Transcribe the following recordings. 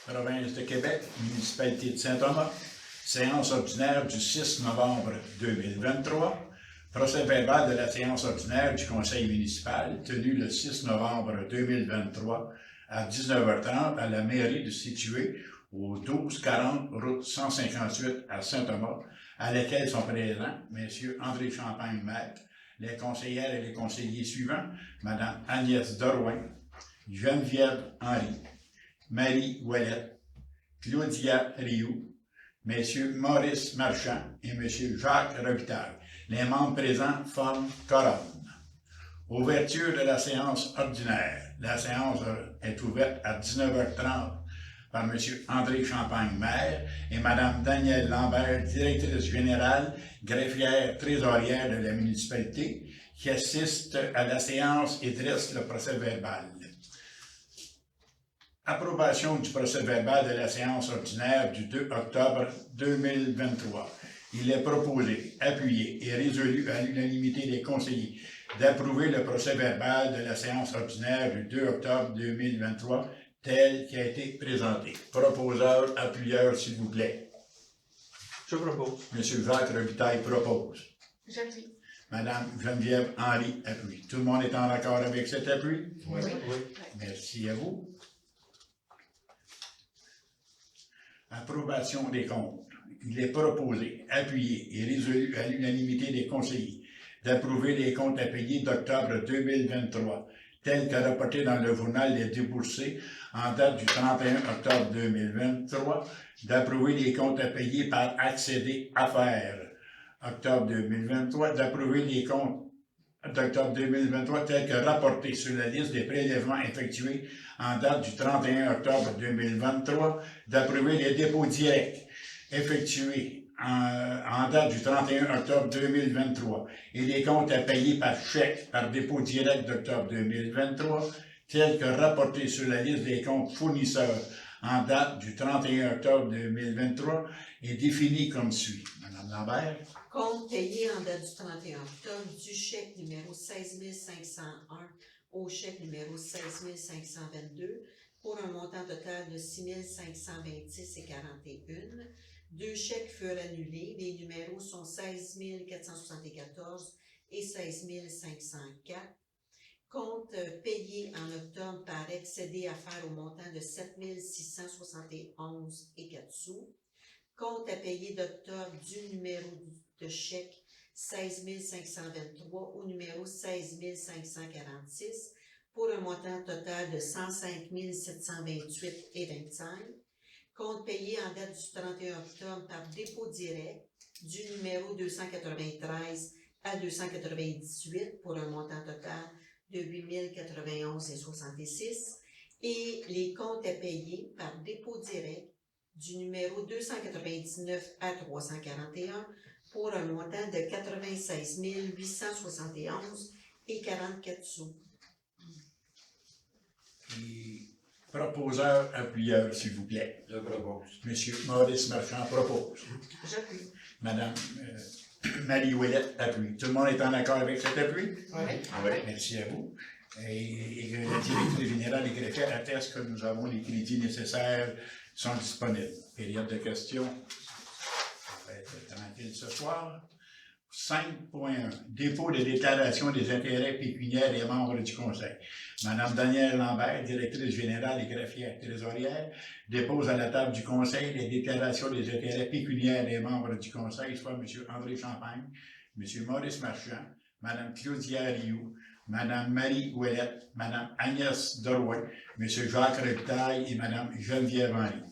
Province de Québec, municipalité de Saint-Thomas, séance ordinaire du 6 novembre 2023, procès verbal de la séance ordinaire du conseil municipal tenue le 6 novembre 2023 à 19h30 à la mairie de située au 1240 route 158 à Saint-Thomas, à laquelle sont présents M. André Champagne-Maître, les conseillères et les conseillers suivants, Mme Agnès Dorouin, Geneviève Henry, Marie Ouellette, Claudia Rioux, M. Maurice Marchand et M. Jacques Robitaille. Les membres présents forment quorum. Ouverture de la séance ordinaire. La séance est ouverte à 19h30 par M. André Champagne-Maire et Mme Danielle Lambert, directrice générale, greffière trésorière de la municipalité, qui assiste à la séance et dresse le procès verbal. Approbation du procès verbal de la séance ordinaire du 2 octobre 2023. Il est proposé, appuyé et résolu à l'unanimité des conseillers d'approuver le procès verbal de la séance ordinaire du 2 octobre 2023 tel qui a été présenté. Proposeur, appuyeur, s'il vous plaît. Je propose. Monsieur Jacques Robitaille propose. J'appuie. Madame Geneviève Henry appuie. Tout le monde est en accord avec cet appui? Oui. Merci à vous. Approbation des comptes. Il est proposé, appuyé et résolu à l'unanimité des conseillers d'approuver les comptes à payer d'octobre 2023, tels que rapportés dans le journal des déboursés en date du 31 octobre 2023, d'approuver les comptes à payer par accéder affaires octobre 2023, d'approuver les comptes d'octobre 2023 tels que rapportés sur la liste des prélèvements effectués en date du 31 octobre 2023, d'approuver les dépôts directs effectués en date du 31 octobre 2023 et les comptes à payer par chèque par dépôt direct d'octobre 2023 tels que rapportés sur la liste des comptes fournisseurs en date du 31 octobre 2023 et définis comme suit. Madame Lambert. Compte payé en date du 31 octobre du chèque numéro 16 501 au chèque numéro 16 522 pour un montant total de 6 526,41. Deux chèques furent annulés. Les numéros sont 16 474 et 16 504. Compte payé en octobre par excédé affaires au montant de 7 671 et 4 sous. Compte à payer d'octobre du numéro de chèque 16 523 au numéro 16 546 pour un montant total de 105 728 et 25. Compte payé en date du 31 octobre par dépôt direct du numéro 293 à 298 pour un montant total de 8 091 et 66. Et les comptes à payer par dépôt direct du numéro 299 à 341 pour un montant de 96 871 et 44 sous. Et proposeur, appuyeur, s'il vous plaît. Je propose. Monsieur Maurice Marchand propose. J'appuie. Madame Marie Ouellette appuie. Tout le monde est en accord avec cet appui? Oui. Merci à vous. Et la directrice générale et greffière atteste que nous avons les crédits nécessaires sont disponibles. Période de questions. On va être tranquille ce soir. 5.1. Dépôt de déclaration des intérêts pécuniaires des membres du Conseil. Madame Danielle Lambert, directrice générale et greffière trésorière, dépose à la table du Conseil les déclarations des intérêts pécuniaires des membres du Conseil, soit M. André Champagne, M. Maurice Marchand, Mme Claudia Rioux, Mme Marie Ouellette, Mme Agnès Dorouin, M. Jacques Robitaille et Mme Geneviève Henry.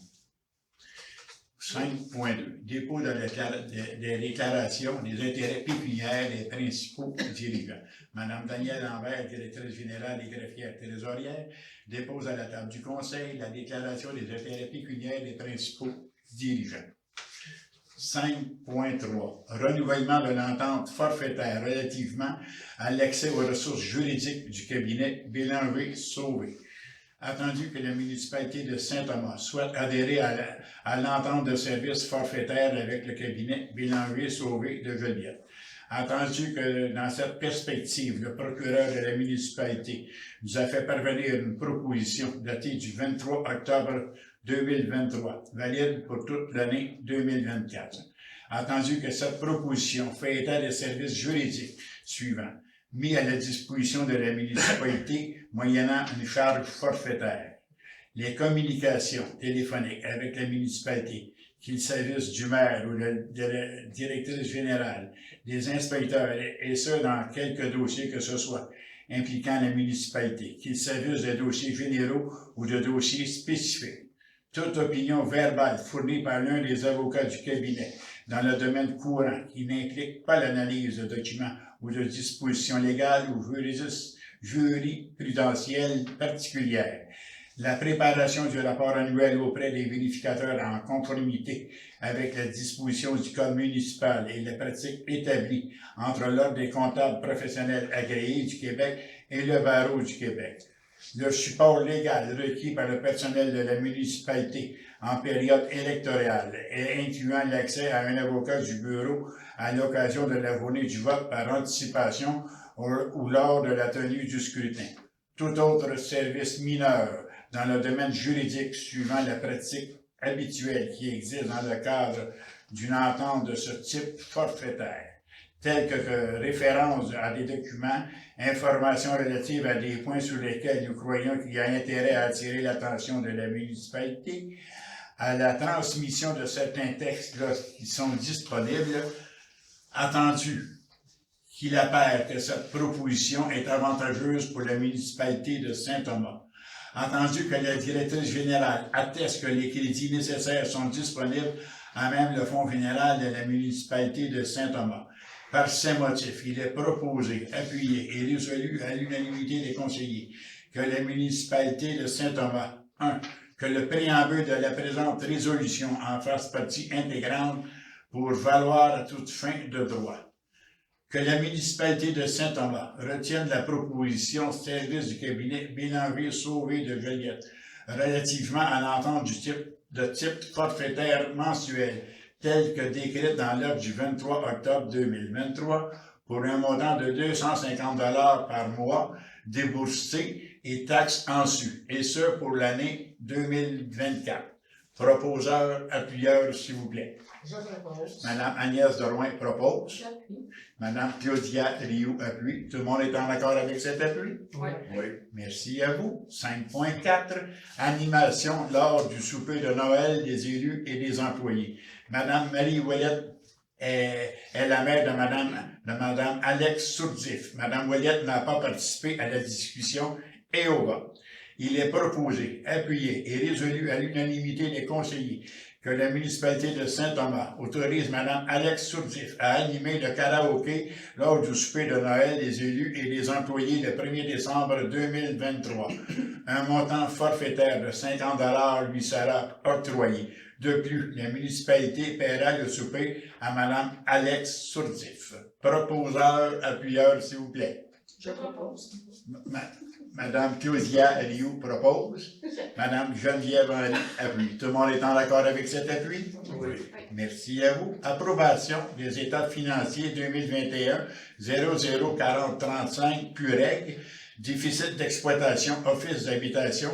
5.2. Dépôt des déclarations des intérêts pécuniaires des principaux dirigeants. Mme Danielle Lambert, directrice générale et greffière trésorière, dépose à la table du Conseil la déclaration des intérêts pécuniaires des principaux dirigeants. 5.3. Renouvellement de l'entente forfaitaire relativement à l'accès aux ressources juridiques du cabinet Bélanger-Sauvé. Attendu que la municipalité de Saint-Thomas souhaite adhérer à l'entente de service forfaitaire avec le cabinet Bélanger-Sauvé de Joliette. Attendu que dans cette perspective, le procureur de la municipalité nous a fait parvenir une proposition datée du 23 octobre 2023, valide pour toute l'année 2024. Attendu que cette proposition fait état des services juridiques suivants, mis à la disposition de la municipalité moyennant une charge forfaitaire. Les communications téléphoniques avec la municipalité, qu'il s'agisse du maire ou de la directrice générale, des inspecteurs, et ce, dans quelques dossiers que ce soit, impliquant la municipalité, qu'il s'agisse de dossiers généraux ou de dossiers spécifiques. Toute opinion verbale fournie par l'un des avocats du cabinet dans le domaine courant qui n'implique pas l'analyse de documents ou de dispositions légales ou jurisprudentielles particulières. La préparation du rapport annuel auprès des vérificateurs en conformité avec la disposition du Code municipal et les pratiques établies entre l'Ordre des comptables professionnels agréés du Québec et le Barreau du Québec. Le support légal requis par le personnel de la municipalité en période électorale et incluant l'accès à un avocat du bureau à l'occasion de la journée du vote par anticipation ou lors de la tenue du scrutin. Tout autre service mineur dans le domaine juridique suivant la pratique habituelle qui existe dans le cadre d'une entente de ce type forfaitaire, telles que référence à des documents, informations relatives à des points sur lesquels nous croyons qu'il y a intérêt à attirer l'attention de la municipalité, à la transmission de certains textes qui sont disponibles, attendu qu'il apparaît que cette proposition est avantageuse pour la municipalité de Saint-Thomas. Entendu que la directrice générale atteste que les crédits nécessaires sont disponibles à même le fonds général de la municipalité de Saint-Thomas. Par ces motifs, il est proposé, appuyé et résolu à l'unanimité des conseillers que la municipalité de Saint-Thomas, 1. Que le préambule de la présente résolution en fasse partie intégrante pour valoir à toute fin de droit. Que la municipalité de Saint-Thomas retienne la proposition service du cabinet Bélanger-Sauvé de Joliette relativement à l'entente de type forfaitaire mensuel telle que décrite dans l'ordre du 23 octobre 2023 pour un montant de 250 $ par mois déboursé et taxes en su, et ce pour l'année 2024. Proposeur, appuyeur, s'il vous plaît. Je propose. Madame Agnès Drouin propose. J'appuie. Madame Claudia Rioux appuie. Tout le monde est en accord avec cet appui? Oui. Oui. Merci à vous. 5.4. Animation lors du souper de Noël des élus et des employés. Madame Marie Ouellette est la mère de Madame Alex Sourdif. Madame Ouellette n'a pas participé à la discussion et au vote. Il est proposé, appuyé et résolu à l'unanimité des conseillers que la municipalité de Saint-Thomas autorise Mme Alex Sourdif à animer le karaoké lors du souper de Noël des élus et des employés le 1er décembre 2023. Un montant forfaitaire de 50 $ lui sera octroyé. De plus, la municipalité paiera le souper à Mme Alex Sourdif. Proposeur, appuyeur, s'il vous plaît. Je propose. Madame Claudia Rioux propose. Madame Geneviève Henry appuie. Tout le monde est en accord avec cet appui? Oui. Merci à vous. Approbation des états financiers 2021 004035 PUREG. Déficit d'exploitation Office d'habitation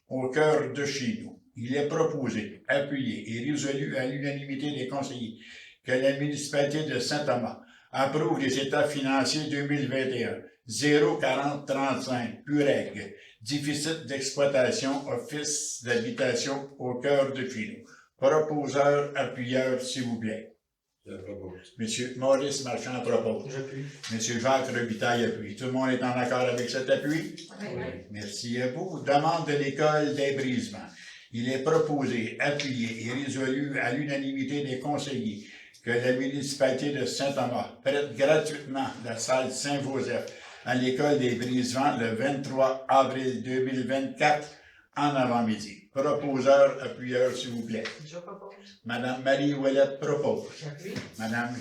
au cœur de chez nous. Il est proposé, appuyé et résolu à l'unanimité des conseillers que la municipalité de Saint-Thomas approuve les états financiers 2021 04035 PUREG, déficit d'exploitation Office d'habitation au cœur de chez nous. Proposeur, appuyeur, s'il vous plaît. Je propose. Monsieur Maurice Marchand propose. J'appuie. Monsieur Jacques Robitaille appuie. Tout le monde est en accord avec cet appui? Oui. Merci à vous. Demande de l'école d'ébrisement. Il est proposé, appuyé et résolu à l'unanimité des conseillers que la municipalité de Saint-Thomas prête gratuitement la salle Saint-Joseph à l'école des Brisements le 23 avril 2024 en avant-midi. Proposeur, appuyeur, s'il vous plaît. Je propose. Madame Marie Ouellette propose. J'appuie. Madame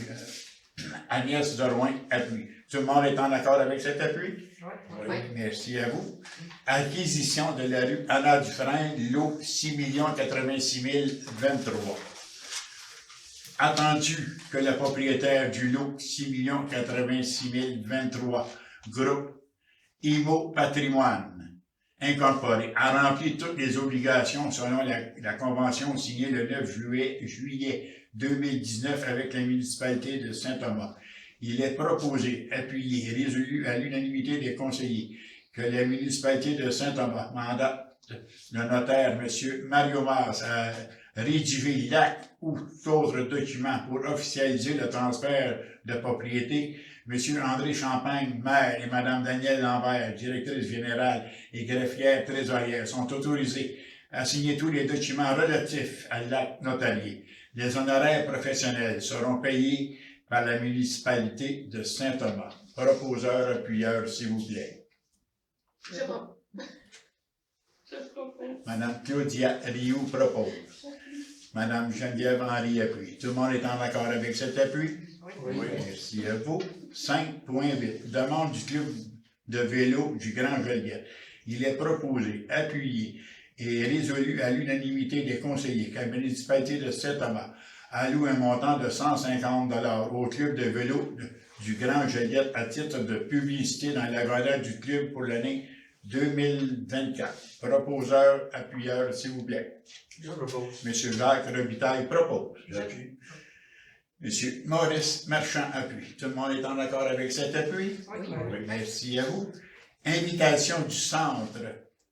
Agnès Drouin appuie. Tout le monde est en accord avec cet appui? Oui. Merci à vous. Acquisition de la rue Anna Dufresne, lot 6 86 023. Attendu que la propriétaire du lot 6 86 023, groupe Imo Patrimoine, incorporée, a rempli toutes les obligations selon la convention signée le 9 juillet 2019 avec la municipalité de Saint-Thomas. Il est proposé, appuyé et résolu à l'unanimité des conseillers que la municipalité de Saint-Thomas mandate le notaire, M. Mario Mars, à rédiger l'acte ou tout autre document pour officialiser le transfert de propriété. M. André Champagne, maire, et Mme Danielle Lambert, directrice générale et greffière trésorière, sont autorisés à signer tous les documents relatifs à l'acte notarié. Les honoraires professionnels seront payés par la municipalité de Saint-Thomas. Proposeur, appuyeur, s'il vous plaît. Je propose. Madame Claudia Rioux propose. Madame Geneviève Henry appuie. Tout le monde est en accord avec cet appui? Oui. Merci à vous. 5.8. Demande du club de vélo du Grand Joliette. Il est proposé, appuyé et résolu à l'unanimité des conseillers que la municipalité de Saint-Thomas alloue un montant de 150 $ au club de vélo du Grand Joliette à titre de publicité dans l'agenda du club pour l'année 2024. Proposeur, appuyeur, s'il vous plaît. Je propose. Monsieur Jacques Robitaille propose. J'appuie. Monsieur Maurice Marchand appuie. Tout le monde est en accord avec cet appui? Oui. Merci à vous. Invitation du Centre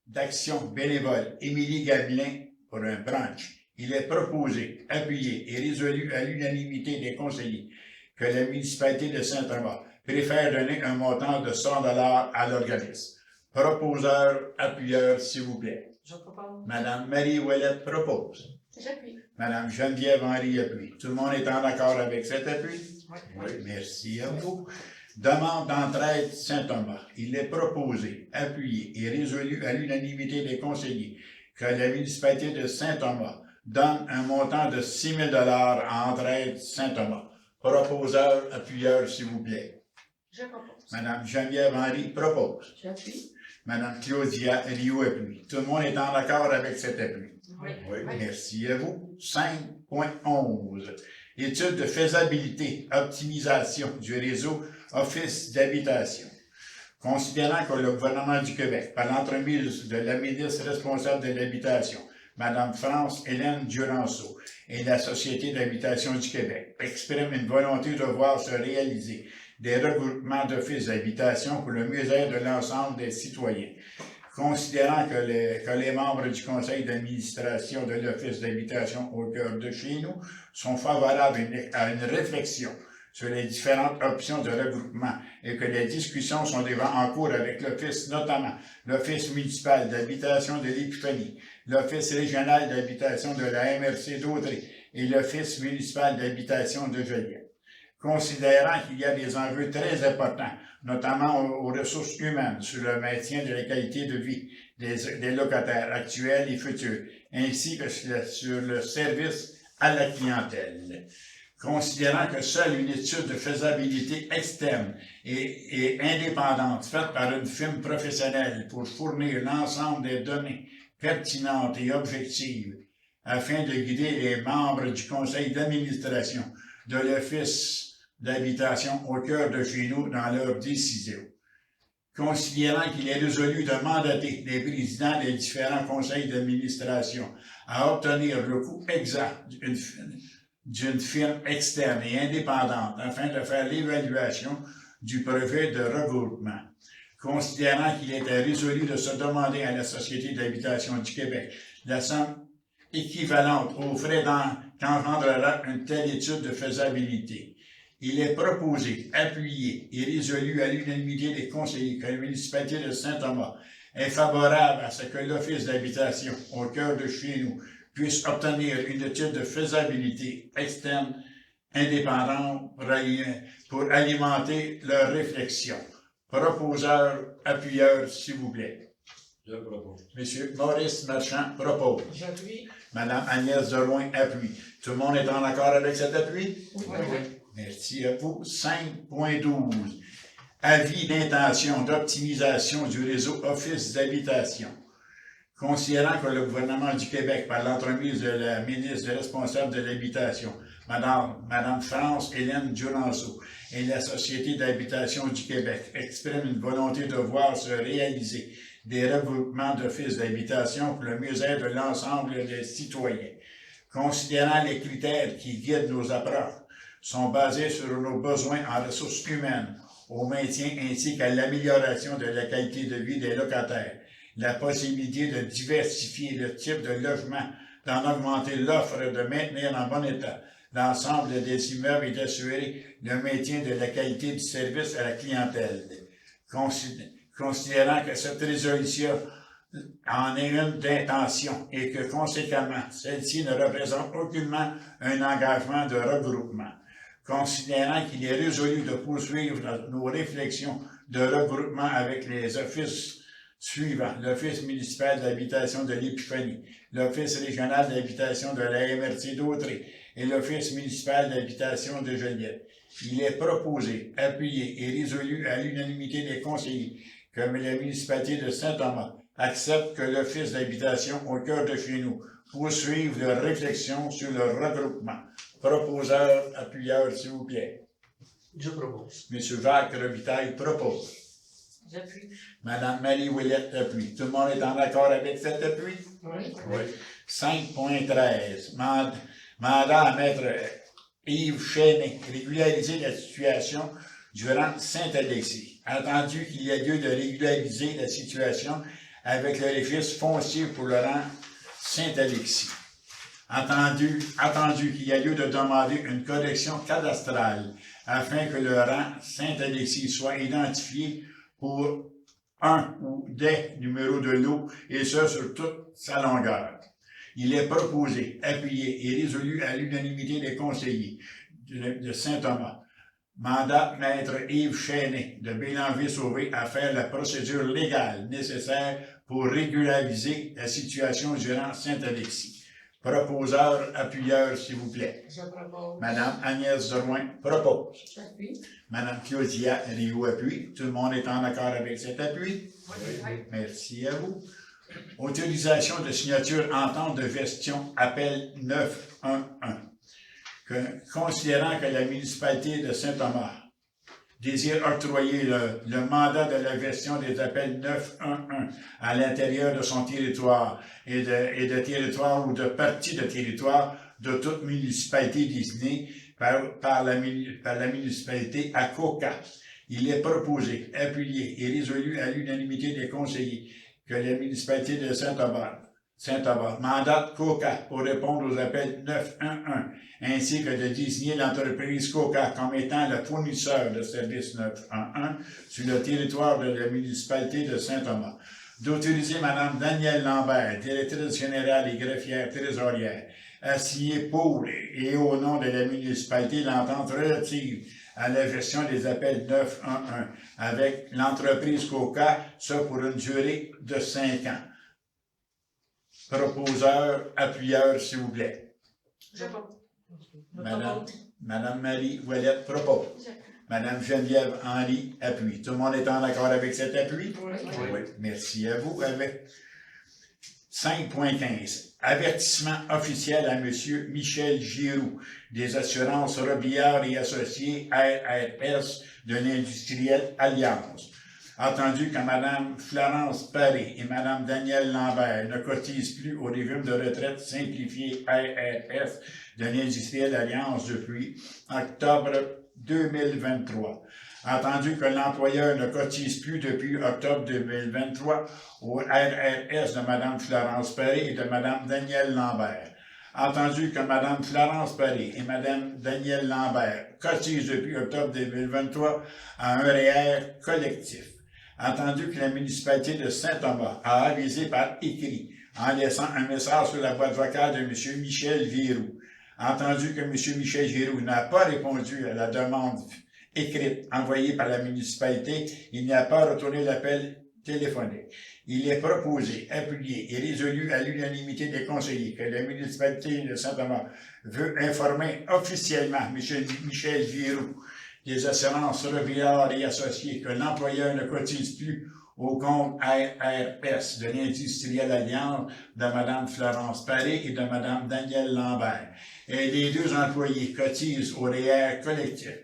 d'action bénévole Émilie Gamelin pour un brunch. Il est proposé, appuyé et résolu à l'unanimité des conseillers que la municipalité de Saint-Thomas préfère donner un montant de 100 $ à l'organisme. Proposeur, appuyeur, s'il vous plaît. Je propose. Madame Marie Ouellette propose. J'appuie. Madame Geneviève Henry appuie. Tout le monde est en accord avec cet appui? Oui. Merci à vous. Demande d'entraide Saint-Thomas. Il est proposé, appuyé et résolu à l'unanimité des conseillers que la municipalité de Saint-Thomas donne un montant de 6 000 $ à Entraide Saint-Thomas. Proposeur, appuyeur, s'il vous plaît. Je propose. Madame Geneviève Henry propose. J'appuie. Madame Claudia Rioux appuie. Tout le monde est en accord avec cet appui? Oui. Merci à vous. 5.11. Étude de faisabilité, optimisation du réseau Office d'habitation. Considérant que le gouvernement du Québec, par l'entremise de la ministre responsable de l'habitation, Mme France-Hélène Duranceau, et la Société d'habitation du Québec, exprime une volonté de voir se réaliser des regroupements d'offices d'habitation pour le mieux-être de l'ensemble des citoyens. Considérant que les membres du conseil d'administration de l'Office d'habitation au cœur de chez nous sont favorables à une réflexion sur les différentes options de regroupement et que les discussions sont déjà en cours avec l'Office, notamment l'Office municipal d'habitation de l'Épiphanie, l'Office régional d'habitation de la MRC d'Audrey et l'Office municipal d'habitation de Joliette. Considérant qu'il y a des enjeux très importants, notamment aux ressources humaines, sur le maintien de la qualité de vie des locataires actuels et futurs, ainsi que sur le service à la clientèle. Considérant que seule une étude de faisabilité externe et indépendante faite par une firme professionnelle pour fournir l'ensemble des données pertinentes et objectives afin de guider les membres du conseil d'administration de l'Office d'habitation au cœur de chez nous dans leurs décisions. Considérant qu'il est résolu de mandater les présidents des différents conseils d'administration à obtenir le coût exact d'une firme externe et indépendante afin de faire l'évaluation du projet de regroupement. Considérant qu'il était résolu de se demander à la Société d'habitation du Québec la somme équivalente aux frais qu'engendrera une telle étude de faisabilité. Il est proposé, appuyé et résolu à l'unanimité des conseillers que la municipalité de Saint-Thomas est favorable à ce que l'Office d'habitation au cœur de chez nous puisse obtenir une étude de faisabilité externe indépendante pour alimenter leur réflexion. Proposeur, appuyeur, s'il vous plaît. Je propose. Monsieur Maurice Marchand propose. J'appuie. Madame Agnès Deloin appuie. Tout le monde est en accord avec cet appui? Oui. Merci à vous. 5.12. Avis d'intention d'optimisation du réseau Office d'habitation. Considérant que le gouvernement du Québec, par l'entremise de la ministre responsable de l'habitation, Madame France-Hélène Duranceau, et la Société d'habitation du Québec, exprime une volonté de voir se réaliser des regroupements d'offices d'habitation pour le mieux-être de l'ensemble des citoyens. Considérant les critères qui guident nos approches, sont basés sur nos besoins en ressources humaines, au maintien ainsi qu'à l'amélioration de la qualité de vie des locataires, la possibilité de diversifier le type de logement, d'en augmenter l'offre et de maintenir en bon état l'ensemble des immeubles et d'assurer le maintien de la qualité du service à la clientèle. Considérant que cette résolution en est une d'intention et que, conséquemment, celle-ci ne représente aucunement un engagement de regroupement. Considérant qu'il est résolu de poursuivre nos réflexions de regroupement avec les offices suivants, l'Office municipal d'habitation de l'Épiphanie, l'Office régional d'habitation de la MRC d'Autrey et l'Office municipal d'habitation de Joliette. Il est proposé, appuyé et résolu à l'unanimité des conseillers que la municipalité de Saint-Thomas accepte que l'Office d'habitation au cœur de chez nous poursuive leurs réflexions sur le regroupement. Proposeur, appuyeur, s'il vous plaît. Je propose. Monsieur Jacques Robitaille propose. J'appuie. Madame Marie Ouellette appuie. Tout le monde est en accord avec cet appui? Oui. Oui. 5.13. Mandat à Maître Yves Chénet. Régulariser la situation durant Saint-Alexis. Attendu qu'il y a lieu de régulariser la situation avec le registre foncier pour le rang Saint-Alexis. Attendu qu'il y a lieu de demander une correction cadastrale afin que le rang Saint-Alexis soit identifié pour un ou des numéros de lot, et ce sur toute sa longueur. Il est proposé, appuyé et résolu à l'unanimité des conseillers de Saint-Thomas. Mandat Maître Yves Chénet de Bélanville-Sauvé à faire la procédure légale nécessaire pour régulariser la situation durant Saint-Alexis. Proposeur, appuyeur, s'il vous plaît. Je propose. Madame Agnès Drouin propose. J'appuie. Madame Claudia Rio appuie. Tout le monde est en accord avec cet appui? Oui. Merci à vous. Autorisation de signature entente de gestion appel 911. Considérant que la municipalité de Saint-Thomas désire octroyer le mandat de la gestion des appels 911 à l'intérieur de son territoire et de territoire ou de partie de territoire de toute municipalité désignée par la municipalité à COCA. Il est proposé, appuyé et résolu à l'unanimité des conseillers que la municipalité de Saint-Thomas mandate COCA pour répondre aux appels 911, ainsi que de désigner l'entreprise COCA comme étant le fournisseur de services 911 sur le territoire de la municipalité de Saint-Thomas. D'autoriser Mme Danielle Lambert, directrice générale et greffière trésorière, à signer pour et au nom de la municipalité l'entente relative à la gestion des appels 911 avec l'entreprise COCA, ça pour une durée de 5 ans. Proposeur, appuyeur, s'il vous plaît. Je propose. Madame Marie Ouellette propose. Madame Geneviève Henry appuie. Tout le monde est en accord avec cet appui? Oui. Oui. Merci à vous. Avec 5.15. Avertissement officiel à M. Michel Giroux des assurances Robillard et associés RRS de l'industriel Alliance. Entendu que Mme Florence Paré et Mme Danielle Lambert ne cotisent plus au régime de retraite simplifié RRS de l'industriel Alliance depuis octobre 2023. Entendu que l'employeur ne cotise plus depuis octobre 2023 au RRS de Mme Florence Paré et de Mme Danielle Lambert. Entendu que Mme Florence Paré et Mme Danielle Lambert cotisent depuis octobre 2023 à un REER collectif. Entendu que la municipalité de Saint-Thomas a avisé par écrit en laissant un message sur la boîte vocale de M. Michel Giroux. Entendu que M. Michel Giroux n'a pas répondu à la demande écrite envoyée par la municipalité, il n'a pas retourné l'appel téléphonique. Il est proposé, appuyé et résolu à l'unanimité des conseillers que la municipalité de Saint-Thomas veut informer officiellement M. Michel Giroux des assurances Robillard et associés que l'employeur ne cotise plus au compte RRS de l'Industrielle Alliance de Mme Florence Paré et de Mme Danielle Lambert. Et les deux employés cotisent au REER collectif.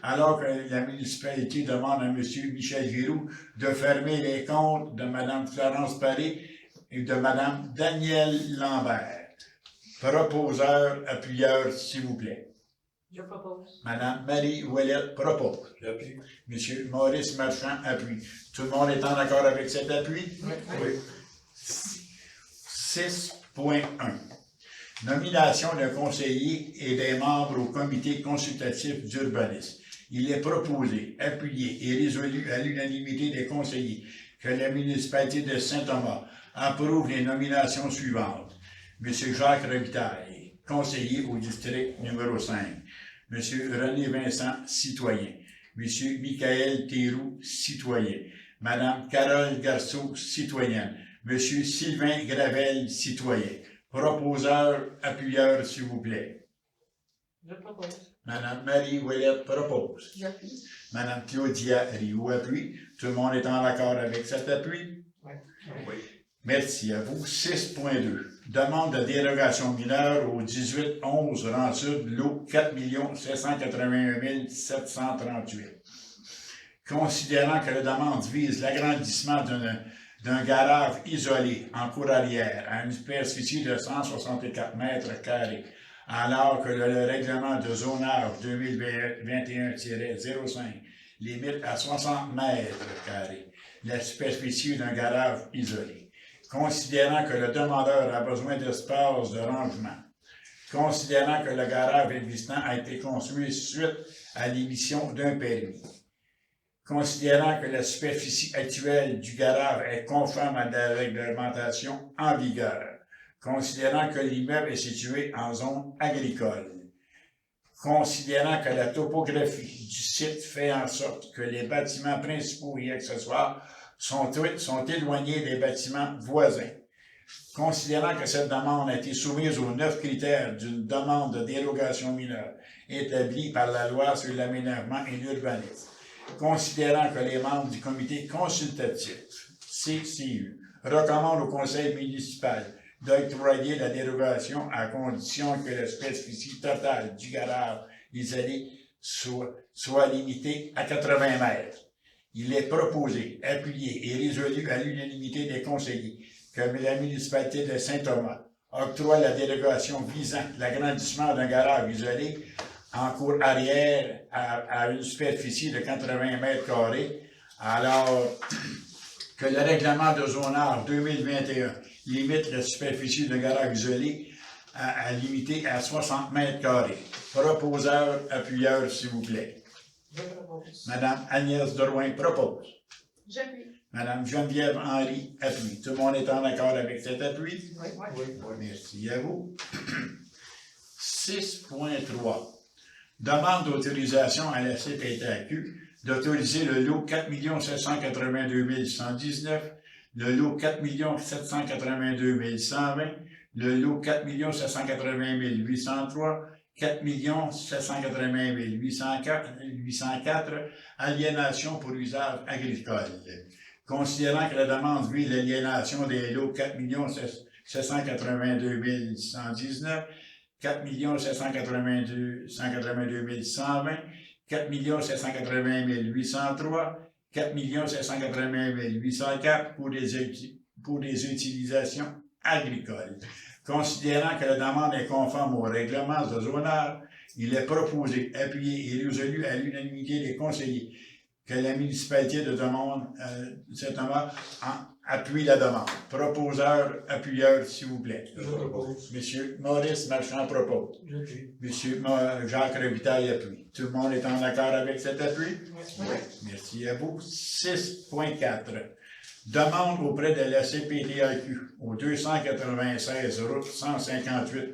Alors que la municipalité demande à M. Michel Giroux de fermer les comptes de Mme Florence Paré et de Mme Danielle Lambert. Proposeur, appuyeur, s'il vous plaît. Je propose. Mme Marie Ouellette propose. J'appuie. M. Maurice Marchand appuie. Tout le monde est en accord avec cet appui? Oui. 6.1. Nomination d'un conseiller et des membres au comité consultatif d'urbanisme. Il est proposé, appuyé et résolu à l'unanimité des conseillers que la municipalité de Saint-Thomas approuve les nominations suivantes. M. Jacques Robitaille, conseiller au district numéro 5. M. René Vincent, citoyen. M. Michael Théroux, citoyen. Mme Carole Garceau, citoyenne. M. Sylvain Gravel, citoyen. Proposeur, appuyeur, s'il vous plaît. Je propose. Mme Marie Ouellette propose. J'appuie. Mme Claudia Rioux appuie. Tout le monde est en accord avec cet appui? Oui. Merci à vous. 6.2. Demande de dérogation mineure au 18-11 rang sud, lot 4 781 738. Considérant que la demande vise l'agrandissement d'un garage isolé en cour arrière à une superficie de 164 mètres carrés, alors que le règlement de zonage 2021-05 limite à 60 mètres carrés la superficie d'un garage isolé. Considérant que le demandeur a besoin d'espace de rangement. Considérant que le garage existant a été construit suite à l'émission d'un permis. Considérant que la superficie actuelle du garage est conforme à la réglementation en vigueur. Considérant que l'immeuble est situé en zone agricole. Considérant que la topographie du site fait en sorte que les bâtiments principaux et accessoires sont éloignés des bâtiments voisins. Considérant que cette demande a été soumise aux 9 critères d'une demande de dérogation mineure établie par la loi sur l'aménagement et l'urbanisme. Considérant que les membres du comité consultatif, CCU, recommandent au conseil municipal d'octroyer la dérogation à condition que la superficie totale du garage isolé soit limitée à 80 mètres. Il est proposé, appuyé et résolu à l'unanimité des conseillers que la municipalité de Saint-Thomas octroie la dérogation visant l'agrandissement d'un garage isolé en cour arrière à une superficie de 80 mètres carrés, alors que le règlement de zonage 2021 limite la superficie d'un garage isolé à limiter à 60 mètres carrés. Proposeur, appuyeur, s'il vous plaît. Je propose. Madame Agnès Drouin propose. J'appuie. Madame Geneviève Henry appuie. Tout le monde est en accord avec cet appui? Oui. Merci à vous. 6.3. Demande d'autorisation à la CPTAQ d'autoriser le lot 4 782 119, le lot 4 782 120, le lot 4 780 803, 4 780 804, aliénation pour usage agricole. Considérant que la demande vise l'aliénation des lots 4 782 119, 4 782 120, 4 780 803, 4 780 804 pour des utilisations agricoles. Considérant que la demande est conforme au règlement de zonage, il est proposé, appuyé et résolu à l'unanimité des conseillers que la municipalité de Saint-Thomas appuie la demande. Proposeur, appuyeur, s'il vous plaît. Je propose. Monsieur Maurice Marchand propose. J'appuie. Monsieur Jacques Robitaille appuie. Tout le monde est en accord avec cet appui? Oui. Merci à vous. 6.4. Demande auprès de la CPTAQ au 296 route 158,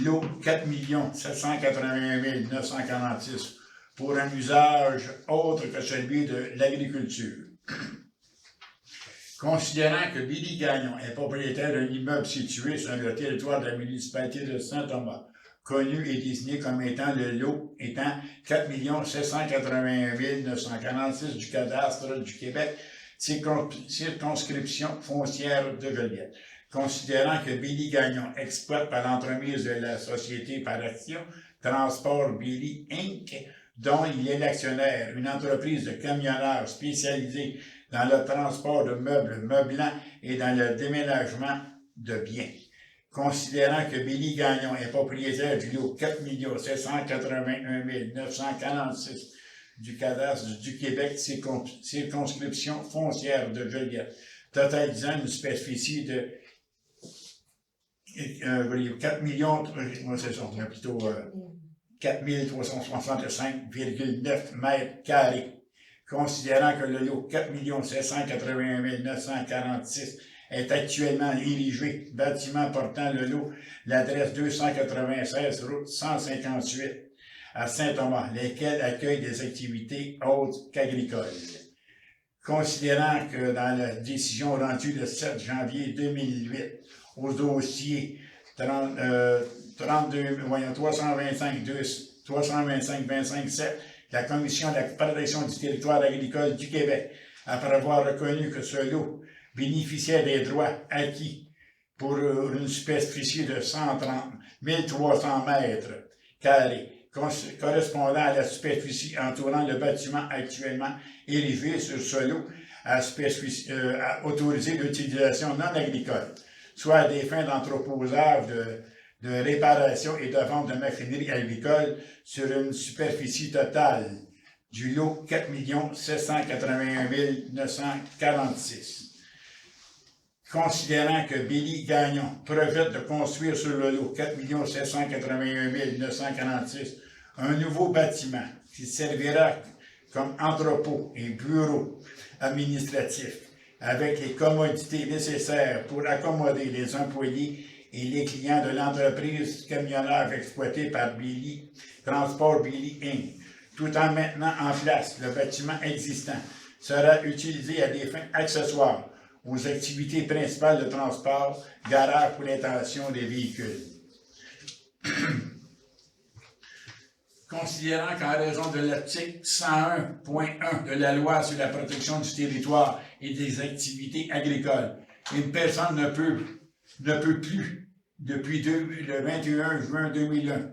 lot 4 781 946 pour un usage autre que celui de l'agriculture. Considérant que Billy Gagnon est propriétaire d'un immeuble situé sur le territoire de la municipalité de Saint-Thomas, connu et désigné comme étant le lot étant 4 781 946 du cadastre du Québec, circonscription foncière de Joliette. Considérant que Billy Gagnon exploite par l'entremise de la société par action Transport Billy Inc., dont il est l'actionnaire, une entreprise de camionneurs spécialisée dans le transport de meubles meublants et dans le déménagement de biens. Considérant que Billy Gagnon est propriétaire du lot 4 781 946 du cadastre du Québec, circonscription foncière de Joliette, totalisant une superficie de 4 millions, c'est ça, plutôt 4365,9 mètres carrés. Considérant que le lot 4 781 946 est actuellement érigé, bâtiment portant le lot, l'adresse 296 route 158 à Saint-Thomas, lesquels accueillent des activités autres qu'agricoles. Considérant que dans la décision rendue le 7 janvier 2008 au dossier 325-25-7, la Commission de la protection du territoire agricole du Québec, après avoir reconnu que ce lot bénéficiait des droits acquis pour une superficie de 130 300 mètres carrés, correspondant à la superficie entourant le bâtiment actuellement érigé sur ce lot, à autoriser l'utilisation non agricole, soit à des fins d'entreposage, de réparation et de vente de machinerie agricole sur une superficie totale du lot 4 781 946. Considérant que Billy Gagnon projette de construire sur le lot 4 781 946 un nouveau bâtiment qui servira comme entrepôt et bureau administratif avec les commodités nécessaires pour accommoder les employés et les clients de l'entreprise camionneur exploitée par Billy, Transport Billy Inc., tout en maintenant en place le bâtiment existant, sera utilisé à des fins accessoires aux activités principales de transport, garage pour l'intention des véhicules. Considérant qu'en raison de l'article 101.1 de la loi sur la protection du territoire et des activités agricoles, une personne ne peut plus, depuis le 21 juin 2001,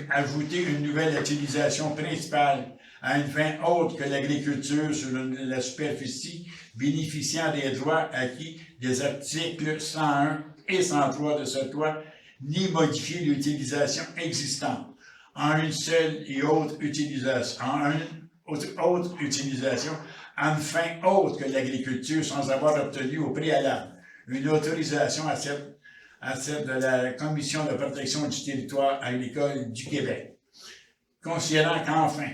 ajouter une nouvelle utilisation principale à une fin autre que l'agriculture sur la superficie bénéficiant des droits acquis des articles 101 et 103 de cette loi, ni modifier l'utilisation existante en une seule et autre utilisation, en une fin autre que l'agriculture sans avoir obtenu au préalable une autorisation à celle de la Commission de protection du territoire agricole du Québec. Considérant qu'enfin,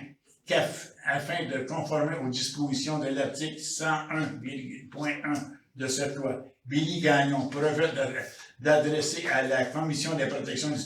afin de conformer aux dispositions de l'article 101.1 de cette loi, Billy Gagnon projette d'adresser à la Commission de la protection du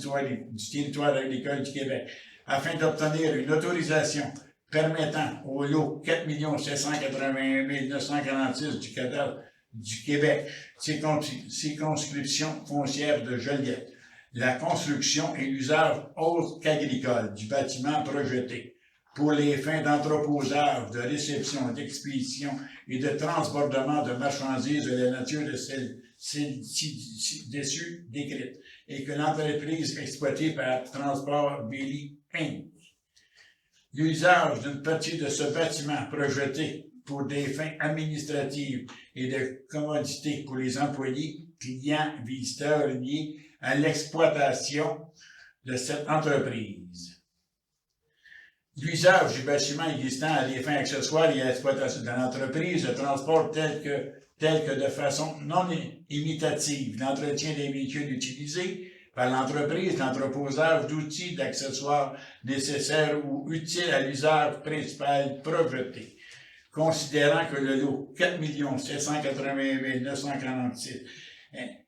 territoire agricole du Québec, afin d'obtenir une autorisation permettant au lot 4 781 946 du cadastre du Québec, circonscription foncière de Joliette, la construction et l'usage autre qu'agricole du bâtiment projeté pour les fins d'entreposage, de réception, d'expédition et de transbordement de marchandises de la nature de celles-ci décrites, et que l'entreprise exploitée par Transport Billy Inc. L'usage d'une partie de ce bâtiment projeté pour des fins administratives et de commodité pour les employés, clients, visiteurs liés à l'exploitation de cette entreprise. L'usage du bâtiment existant à des fins accessoires et à l'exploitation de l'entreprise de transport tel que de façon non imitative l'entretien des véhicules utilisés par l'entreprise, l'entreposage d'outils d'accessoires nécessaires ou utiles à l'usage principal projeté. Considérant que le lot 4 781 946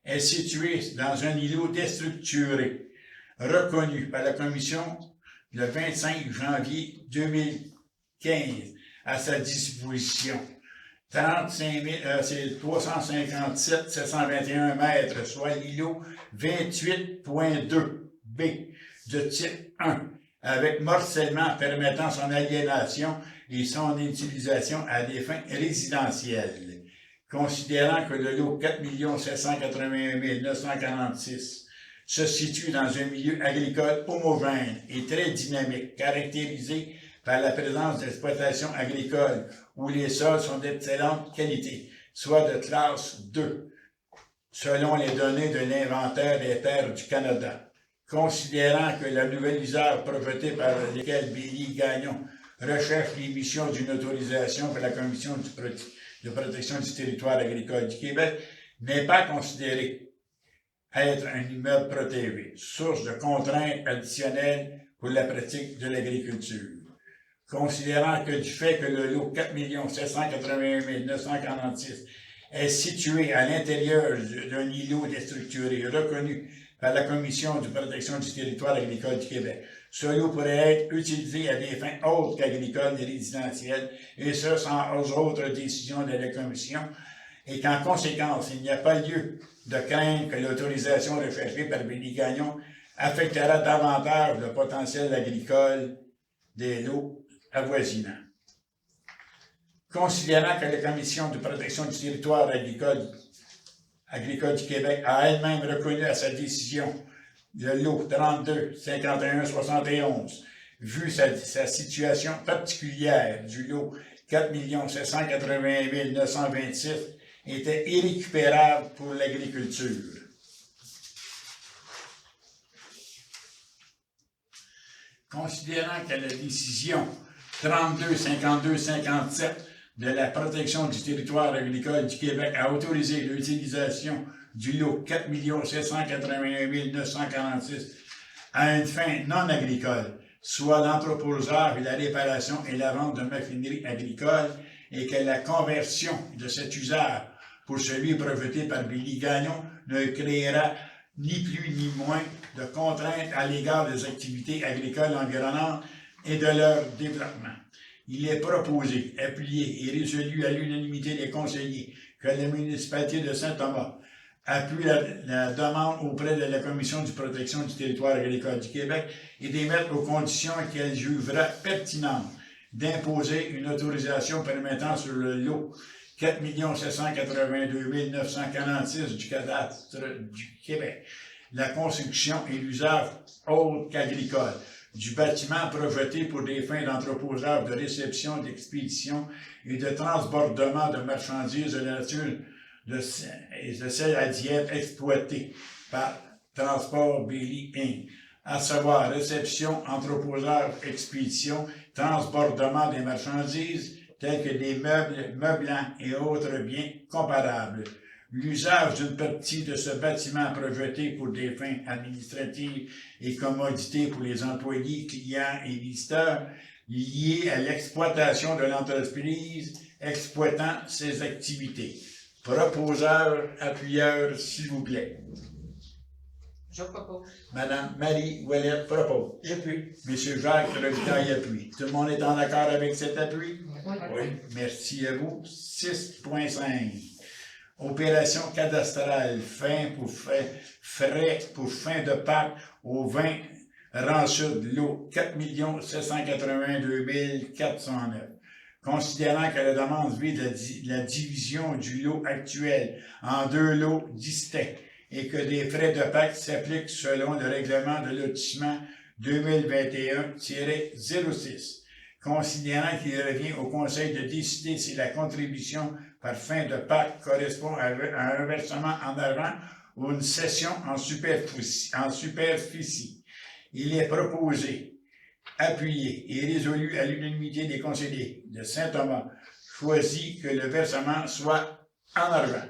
est situé dans un îlot déstructuré, reconnu par la Commission le 25 janvier 2015 à sa disposition. 357 721 mètres, soit l'îlot 28.2 B de type 1, avec morcellement permettant son aliénation et son utilisation à des fins résidentielles. Considérant que le lot 4 781 946 se situe dans un milieu agricole homogène et très dynamique, caractérisé par la présence d'exploitations agricoles où les sols sont d'excellente qualité, soit de classe 2, selon les données de l'Inventaire des terres du Canada. Considérant que la nouvelle usage projetée par laquelle Billy Gagnon recherche l'émission d'une autorisation par la Commission de protection du territoire agricole du Québec n'est pas considérée être un immeuble protégé, source de contraintes additionnelles pour la pratique de l'agriculture. Considérant que du fait que le lot 4 781 946 est situé à l'intérieur d'un îlot déstructuré reconnu par la Commission de protection du territoire agricole du Québec, ce lot pourrait être utilisé à des fins autres qu'agricoles et résidentielles, et ce sans autres décisions de la Commission, et qu'en conséquence, il n'y a pas lieu de craindre que l'autorisation recherchée par Billy Gagnon affectera davantage le potentiel agricole des lots avoisinants. Considérant que la Commission de protection du territoire agricole du Québec a elle-même reconnu à sa décision le lot 32-51-71, vu sa situation particulière du lot 4 781 926, était irrécupérable pour l'agriculture. Considérant que la décision 32-52-57 de la protection du territoire agricole du Québec a autorisé l'utilisation du lot 4 781 946 à une fin non agricole, soit l'entreposage, la réparation et la vente de machinerie agricole, et que la conversion de cet usage pour celui projeté par Billy Gagnon ne créera ni plus ni moins de contraintes à l'égard des activités agricoles environnantes et de leur développement. Il est proposé, appuyé et résolu à l'unanimité des conseillers que la municipalité de Saint-Thomas appuie la demande auprès de la Commission de protection du territoire agricole du Québec et d'émettre aux conditions qu'elle jugera pertinentes d'imposer une autorisation permettant sur le lot 4 782 946 du cadastre du Québec la construction et l'usage autre qu'agricole du bâtiment projeté pour des fins d'entreposage, de réception, d'expédition et de transbordement de marchandises de la nature de celles à diète exploitées par Transport Billy Inc., à savoir réception, entreposage, expédition, transbordement des marchandises telles que des meubles, meublants et autres biens comparables. L'usage d'une partie de ce bâtiment projeté pour des fins administratives et commodités pour les employés, clients et visiteurs liés à l'exploitation de l'entreprise exploitant ces activités. Proposeur, appuyeur, s'il vous plaît. Je propose. Madame Marie Ouellette propose. J'appuie. Monsieur Jacques Robitaille appuie. Tout le monde est en accord avec cet appui? Oui. Merci à vous. 6.5. Opération cadastrale, frais pour fin de Pâques au 20 rang sud, lot 4 782 409. Considérant que la demande vise la division du lot actuel en deux lots distincts et que des frais de Pâques s'appliquent selon le règlement de lotissement 2021-06. Considérant qu'il revient au Conseil de décider si la contribution par fin de Pâques correspond à un versement en argent ou une cession en superficie. Il est proposé, appuyé et résolu à l'unanimité des conseillers de Saint-Thomas, choisi que le versement soit en argent.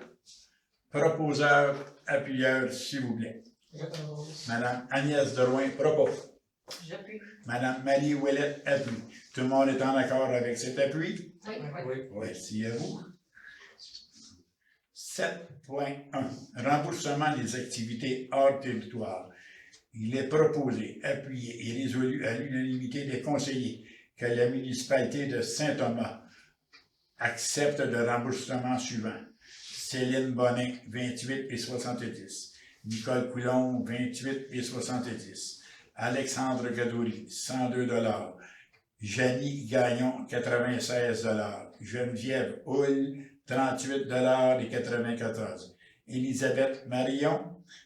Proposeur, appuyeur, s'il vous plaît. Je propose. Madame Agnès Drouin propose. J'appuie. Madame Marie Ouellette appuie. Tout le monde est en accord avec cet appui? Oui. Oui. Merci à vous. 7.1. Remboursement des activités hors territoire. Il est proposé, appuyé et résolu à l'unanimité des conseillers que la municipalité de Saint-Thomas accepte le remboursement suivant. Céline Bonin, 28 et 70. Nicole Coulomb, 28 et 70. Alexandre Gadouri, 102 $. Janie Gagnon, 96 $. Geneviève Houle, 38 $ et 94. Elisabeth Marion,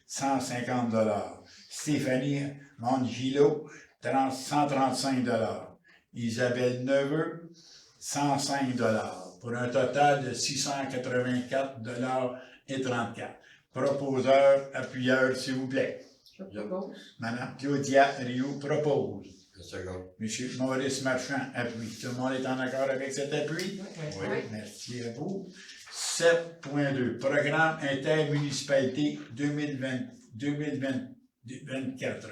150 $. Stéphanie Mongilo, 135 $. Isabelle Neveu, 105 $. Pour un total de 684 $ et 34. Proposeur, appuyeur, s'il vous plaît. Je propose. Madame Claudia Rioux propose. Je seconde. Monsieur Maurice Marchand appuie. Tout le monde est en accord avec cet appui? Oui. Merci à vous. 7.2. Programme intermunicipalité 2024.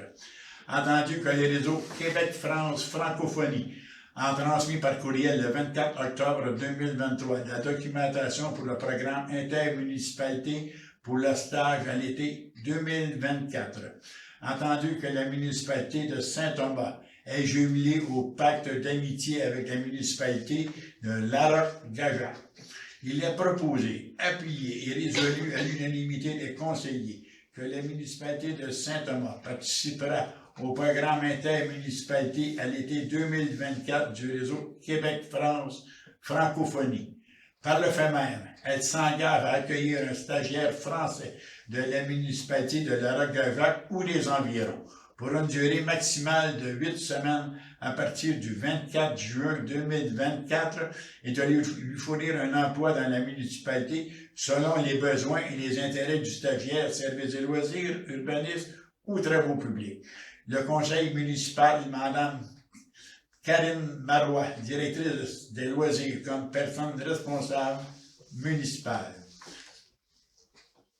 Entendu que les réseaux Québec-France Francophonie ont transmis par courriel le 24 octobre 2023 la documentation pour le programme intermunicipalité pour le stage à l'été 2024. Entendu que la municipalité de Saint-Thomas est jumelée au pacte d'amitié avec la municipalité de Larocque-Gajac. Il est proposé, appuyé et résolu à l'unanimité des conseillers que la municipalité de Saint-Thomas participera au programme intermunicipalité à l'été 2024 du réseau Québec-France Francophonie. Par le fait même, elle s'engage à accueillir un stagiaire français de la municipalité de Larocque-Gajac ou des environs pour une durée maximale de 8 semaines à partir du 24 juin 2024 et de lui fournir un emploi dans la municipalité selon les besoins et les intérêts du stagiaire, services et loisirs, urbanisme ou travaux publics. Le conseil municipal, Mme Karine Marois, directrice des loisirs, comme personne responsable municipale.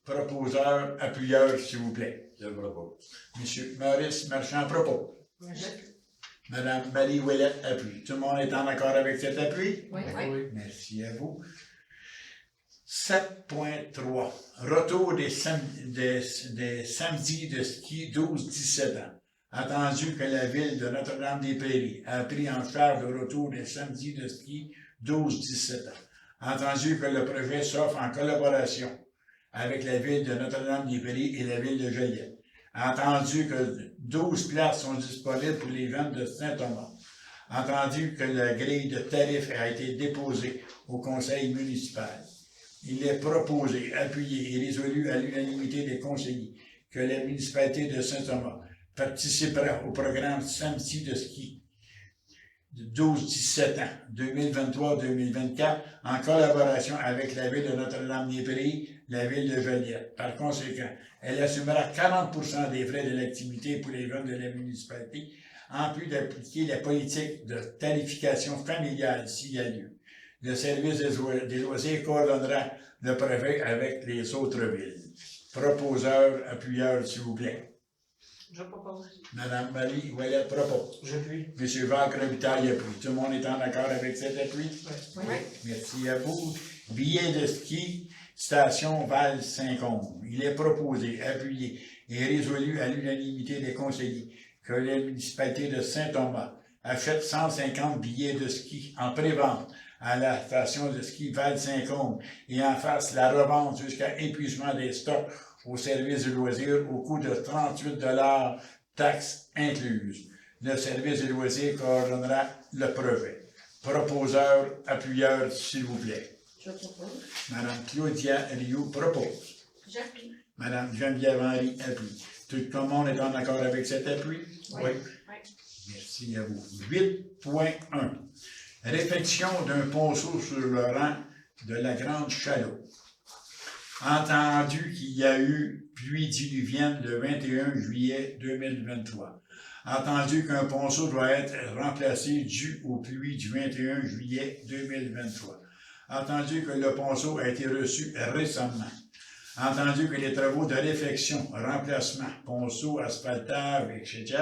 Proposeur, appuyeur, s'il vous plaît. Je propose. Monsieur Maurice Marchand propose. J'appuie. Madame Marie Ouellette appuie. Tout le monde est en accord avec cet appui? Oui. Merci à vous. 7.3. Retour des samedis de ski 12-17 ans. Attendu que la ville de Notre-Dame-des-Prairies a pris en charge le retour des samedis de ski 12-17 ans. Entendu que le projet s'offre en collaboration avec la ville de Notre-Dame-des-Prairies et la ville de Joliette. Entendu que 12 places sont disponibles pour les ventes de Saint-Thomas. Entendu que la grille de tarifs a été déposée au conseil municipal. Il est proposé, appuyé et résolu à l'unanimité des conseillers que la municipalité de Saint-Thomas participera au programme samedi de ski de 12-17 ans, 2023-2024, en collaboration avec la ville de Notre-Dame-des-Prairies, la ville de Joliette. Par conséquent, elle assumera 40% des frais de l'activité pour les ventes de la municipalité, en plus d'appliquer la politique de tarification familiale s'il y a lieu. Le service des loisirs coordonnera le projet avec les autres villes. Proposeur, appuyeur, s'il vous plaît. Je propose. Madame Marie Ouellette propose. J'appuie. Monsieur Jacques Robitaille appuie. Tout le monde est en accord avec cet appui? Oui. Merci à vous. Billet de ski, station Val-Saint-Côme. Il est proposé, appuyé et résolu à l'unanimité des conseillers que la municipalité de Saint-Thomas achète 150 billets de ski en pré-vente à la station de ski Val-Saint-Côme et en fasse la revente jusqu'à épuisement des stocks au service de loisirs au coût de 38 $, taxes incluses. Le service de loisirs coordonnera le projet. Proposeur, appuyeur, s'il vous plaît. Je propose. Madame Claudia Rioux propose. J'appuie. Madame Geneviève Henry appuie. Tout le monde est en accord avec cet appui? Oui. Merci à vous. 8.1. Réfection d'un ponceau sur le rang de la Grande Chaloupes. Entendu qu'il y a eu pluie diluvienne le 21 juillet 2023. Entendu qu'un ponceau doit être remplacé dû aux pluies du 21 juillet 2023. Entendu que le ponceau a été reçu récemment. Entendu que les travaux de réfection, remplacement, ponceau, asphaltage, etc.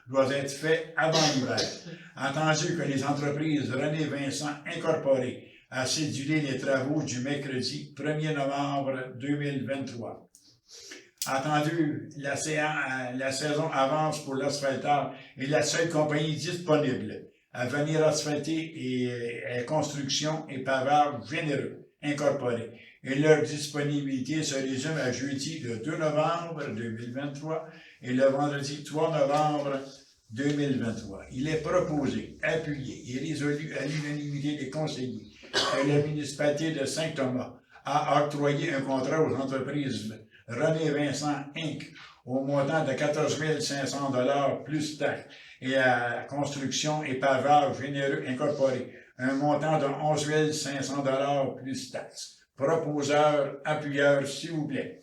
doivent être faits avant l'hiver. Entendu que les entreprises René Vincent Incorporées a cédulé les travaux du mercredi 1er novembre 2023. Entendu, la saison avance pour l'asphaltage et la seule compagnie disponible à venir asphalter est Construction et Pavage Généreux Incorporé. et leur disponibilité se résume à jeudi le 2 novembre 2023 et le vendredi 3 novembre 2023. Il est proposé, appuyé et résolu à l'unanimité des conseillers que la municipalité de Saint-Thomas a octroyé un contrat aux entreprises René Vincent Inc. au montant de 14 500 $ plus taxes et à Construction et Pavage Généreux Incorporé, un montant de 11 500 $ plus taxes. Proposeur, appuyeur, s'il vous plaît.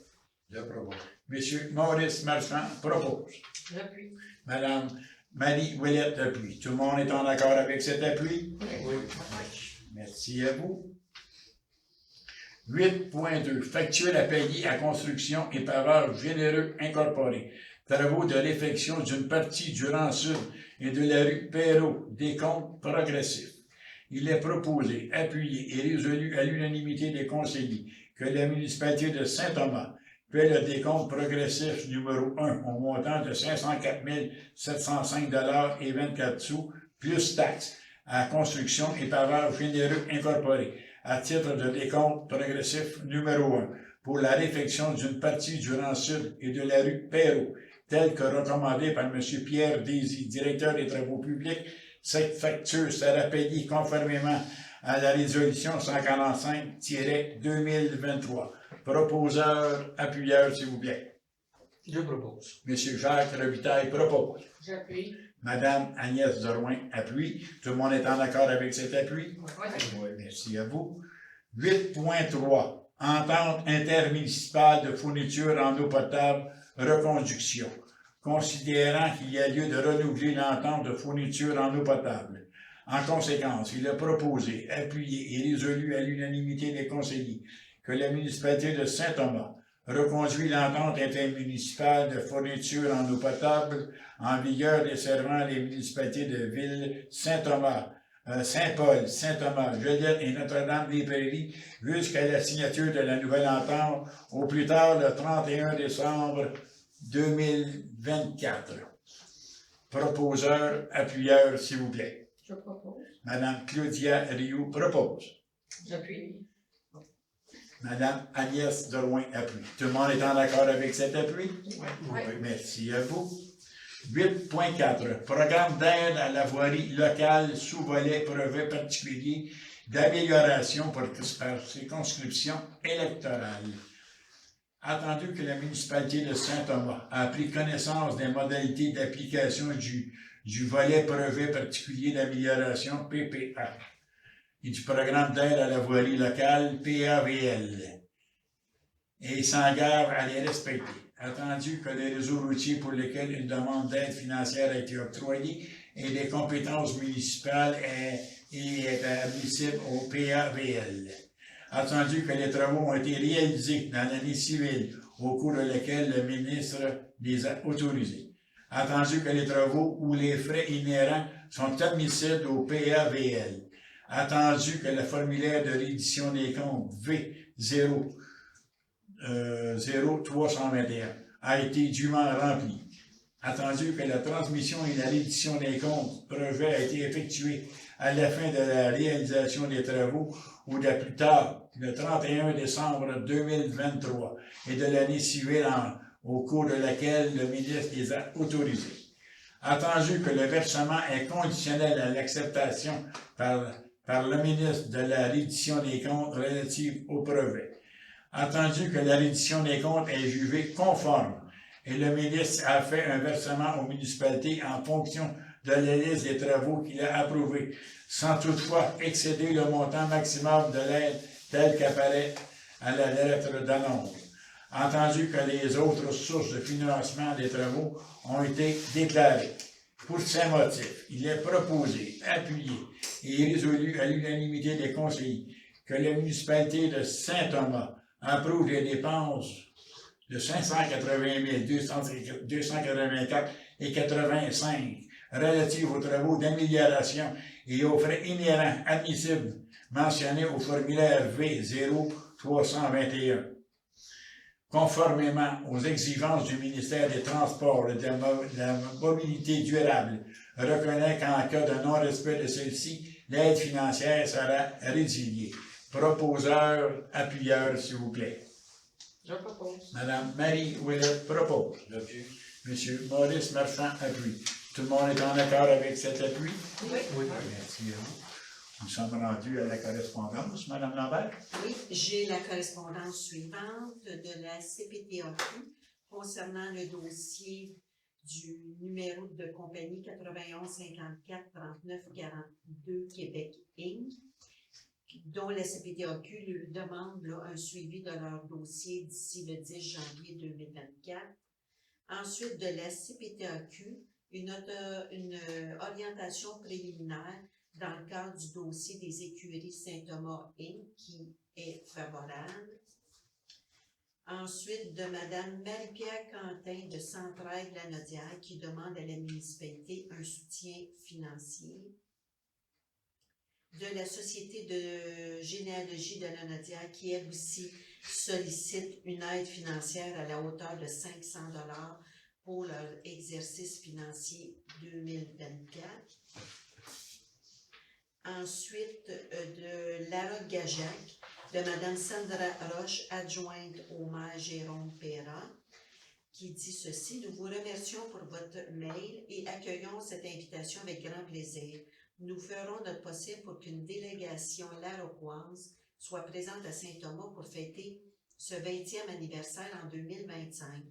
Je propose. Monsieur Maurice Marchand propose. J'appuie. Madame Marie Ouellette appuie. Tout le monde est en accord avec cet appui? Oui. Merci à vous. 8.2. Facture à payer à Construction et Pavage Généreux Incorporé. Travaux de réfection d'une partie du rang sud et de la rue Perrault, décompte progressif. Il est proposé, appuyé et résolu à l'unanimité des conseillers que la municipalité de Saint-Thomas paie le décompte progressif numéro 1 au montant de 504 705 $ et 24 sous plus taxes à Construction et Pavage Généreux Incorporé à titre de décompte progressif numéro 1 pour la réfection d'une partie du rang sud et de la rue Perrault, tel que recommandé par M. Pierre Désy, directeur des travaux publics. Cette facture sera payée conformément à la résolution 145-2023. Proposeur, appuyeur, s'il vous plaît. Je propose. M. Jacques Robitaille propose. J'appuie. Madame Agnès Drouin appuie. Tout le monde est en accord avec cet appui? Oui. Merci à vous. 8.3. Entente intermunicipale de fourniture en eau potable, reconduction. Considérant qu'il y a lieu de renouveler l'entente de fourniture en eau potable. En conséquence, il est proposé, appuyé et résolu à l'unanimité des conseillers que la municipalité de Saint-Thomas reconduit l'entente intermunicipale de fourniture en eau potable en vigueur desservant les municipalités de Ville, Saint-Thomas, Saint-Paul, Saint-Thomas, Joliette et Notre-Dame-des-Prairies jusqu'à la signature de la nouvelle entente au plus tard le 31 décembre 2024. Proposeur, appuyeur, s'il vous plaît. Je propose. Madame Claudia Rioux propose. J'appuie. Madame Agnès Drouin appuie. Tout le monde est en accord avec cet appui? Oui. Merci à vous. 8.4. Programme d'aide à la voirie locale sous volet brevet particulier d'amélioration par circonscription électorale. Attendu que la municipalité de Saint-Thomas a pris connaissance des modalités d'application du volet brevet particulier d'amélioration PPA et du programme d'aide à la voirie locale PAVL et s'engage à les respecter. Attendu que les réseaux routiers pour lesquels une demande d'aide financière a été octroyée et des compétences municipales est admissible au PAVL. Attendu que les travaux ont été réalisés dans l'année civile au cours de laquelle le ministre les a autorisés. Attendu que les travaux ou les frais inhérents sont admissibles au PAVL. Attendu que le formulaire de reddition des comptes V00321 a été dûment rempli. Attendu que la transmission et la reddition des comptes brevet a été effectuée à la fin de la réalisation des travaux ou de plus tard, le 31 décembre 2023 et de l'année civile au cours de laquelle le ministre les a autorisés. Attendu que le versement est conditionnel à l'acceptation par le ministre de la reddition des comptes relative au brevet. Attendu que la reddition des comptes est jugée conforme et le ministre a fait un versement aux municipalités en fonction de la liste des travaux qu'il a approuvés, sans toutefois excéder le montant maximum de l'aide tel qu'apparaît à la lettre d'annonce. Entendu que les autres sources de financement des travaux ont été déclarées. Pour ces motifs, il est proposé, appuyé et résolu à l'unanimité des conseillers que la municipalité de Saint-Thomas approuve les dépenses de 580 284,85 relatives aux travaux d'amélioration et aux frais inhérents admissibles mentionnés au formulaire V00321. Conformément aux exigences du ministère des Transports et de la mobilité durable, reconnaît qu'en cas de non-respect de celle-ci, l'aide financière sera résiliée. Proposeur, appuyeur, s'il vous plaît. Je propose. Madame Marie Ouellet propose. J'appuie. Monsieur Maurice Marchand appuie. Tout le monde est en accord avec cet appui? Oui. Oui. Merci. Nous sommes rendus à la correspondance, Madame Lambert. Oui, j'ai la correspondance suivante de la CPTAQ concernant le dossier du numéro de compagnie 91 54 39 42 Québec Inc., dont la CPTAQ lui demande là, un suivi de leur dossier d'ici le 10 janvier 2024. Ensuite, de la CPTAQ, une orientation préliminaire dans le cadre du dossier des écuries Saint-Thomas Inc., qui est favorable. Ensuite, de Mme Marie-Pierre Quentin de Centraide-Lanaudière, qui demande à la municipalité un soutien financier. De la Société de généalogie de Lanaudière, qui elle aussi sollicite une aide financière à la hauteur de 500 $ pour leur exercice financier 2024. Ensuite, de Lara Gajac, de Mme Sandra Roche, adjointe au maire Jérôme Perra, qui dit ceci: « Nous vous remercions pour votre mail et accueillons cette invitation avec grand plaisir. Nous ferons notre possible pour qu'une délégation laroquoise soit présente à Saint-Thomas pour fêter ce 20e anniversaire en 2025.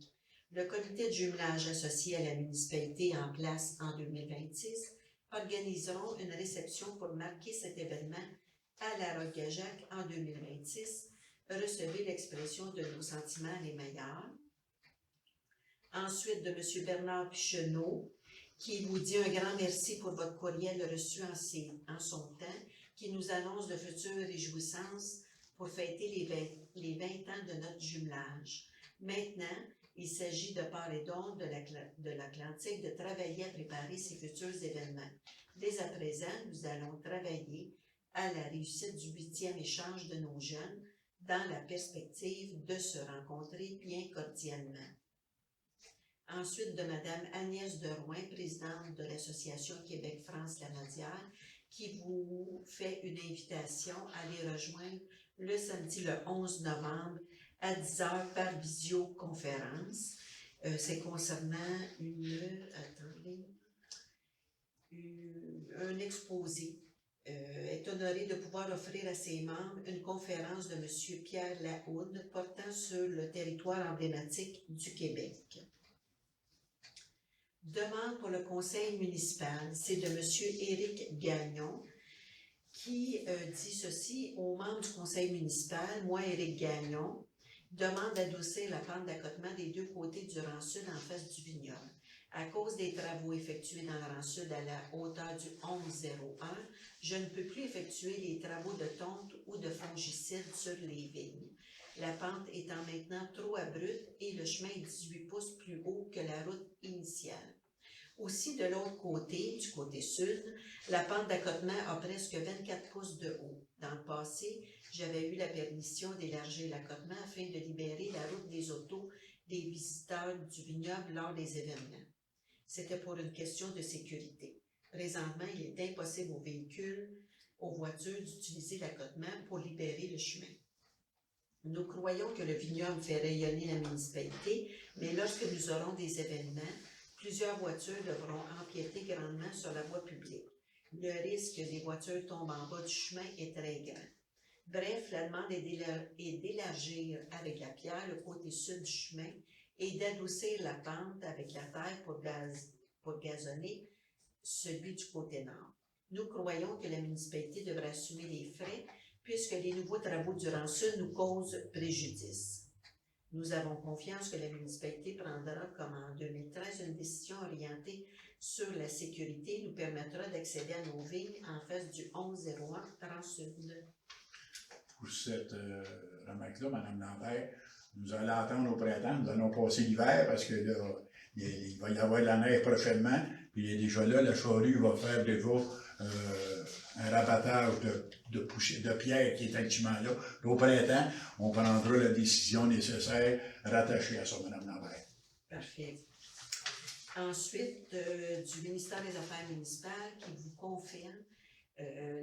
Le comité de jumelage associé à la municipalité en place en 2026 organiseront une réception pour marquer cet événement à la Roque-Gajac en 2026. Recevez l'expression de nos sentiments les meilleurs. » Ensuite, de M. Bernard Picheneau, qui vous dit un grand merci pour votre courriel reçu en son temps, qui nous annonce de futures réjouissances pour fêter les 20 ans de notre jumelage. Maintenant, il s'agit de part et d'autre de l'Atlantique de travailler à préparer ces futurs événements. Dès à présent, nous allons travailler à la réussite du 8e échange de nos jeunes dans la perspective de se rencontrer bien cordialement. Ensuite, de Mme Agnès Derouin, présidente de l'Association Québec-France-Lanaudière, qui vous fait une invitation à les rejoindre le samedi le 11 novembre à 10h par visioconférence. C'est concernant un exposé. Est honoré de pouvoir offrir à ses membres une conférence de M. Pierre Lahoude portant sur le territoire emblématique du Québec. Demande pour le conseil municipal, c'est de M. Éric Gagnon, qui dit ceci: aux membres du conseil municipal, moi, Éric Gagnon, demande d'adoucir la pente d'accotement des deux côtés du rang sud en face du vignoble. À cause des travaux effectués dans le rang sud à la hauteur du 1101, je ne peux plus effectuer les travaux de tonte ou de fongicide sur les vignes. La pente étant maintenant trop abrupte et le chemin est 18 pouces plus haut que la route initiale. Aussi, de l'autre côté, du côté sud, la pente d'accotement a presque 24 pouces de haut. Dans le passé, j'avais eu la permission d'élargir l'accotement afin de libérer la route des autos des visiteurs du vignoble lors des événements. C'était pour une question de sécurité. Présentement, il est impossible aux véhicules, aux voitures d'utiliser l'accotement pour libérer le chemin. Nous croyons que le vignoble fait rayonner la municipalité, mais lorsque nous aurons des événements, plusieurs voitures devront empiéter grandement sur la voie publique. Le risque que les voitures tombent en bas du chemin est très grand. Bref, la demande est d'élargir avec la pierre le côté sud du chemin et d'adoucir la pente avec la terre pour gazonner celui du côté nord. Nous croyons que la municipalité devrait assumer les frais puisque les nouveaux travaux du rang sud nous causent préjudice. Nous avons confiance que la municipalité prendra, comme en 2013, une décision orientée sur la sécurité et nous permettra d'accéder à nos vignes en face du 1101 rang sud. Pour cette remarque-là, Mme Lambert, nous allons attendre au printemps, nous allons passer l'hiver parce que là, il va y avoir de la neige prochainement, puis déjà là, la charrue va faire déjà un rabattage de pierre qui est actuellement là. Au printemps, on prendra la décision nécessaire rattachée à ça, Mme Lambert. Parfait. Ensuite, du ministère des Affaires municipales qui vous confirme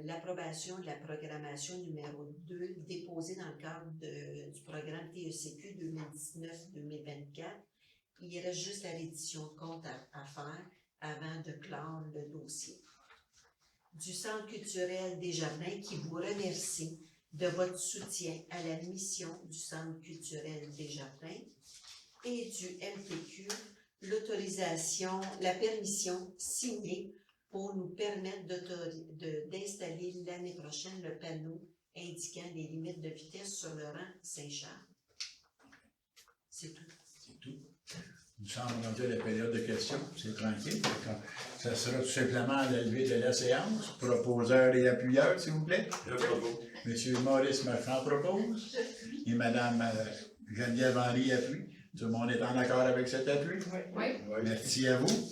l'approbation de la programmation numéro 2 déposée dans le cadre du programme TECQ 2019-2024. Il reste juste la reddition de compte à faire avant de clore le dossier. Du Centre culturel Desjardins qui vous remercie de votre soutien à la mission du Centre culturel Desjardins et du MTQ, la permission signée pour nous permettre d'installer l'année prochaine le panneau indiquant les limites de vitesse sur le rang Saint-Charles. C'est tout. C'est tout. Nous sommes rendus à la période de questions. C'est tranquille. Ça sera tout simplement à la levée de la séance. Proposeur et appuyeur, s'il vous plaît. Je propose. Monsieur Maurice Marchand propose. Et Madame Geneviève Henry appuie. Tout le monde est en accord avec cet appui? Oui. Merci à vous.